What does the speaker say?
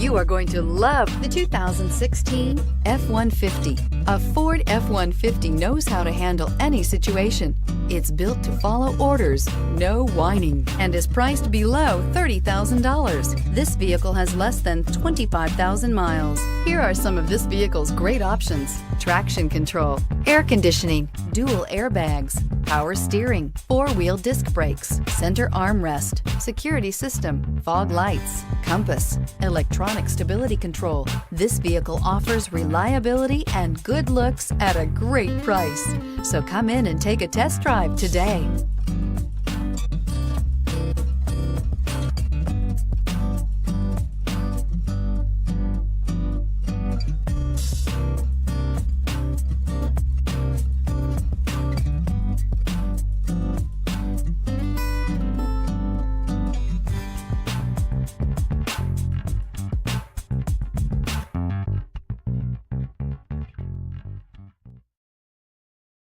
You are going to love the 2016 F-150. A Ford F-150 knows how to handle any situation. It's built to follow orders, no whining, and is priced below $30,000. This vehicle has less than 25,000 miles. Here are some of this vehicle's great options: traction control, air conditioning, dual airbags, power steering, four-wheel disc brakes, center armrest, security system, fog lights, compass, electronic stability control. This vehicle offers reliability and good looks at a great price. So come in and take a test drive today.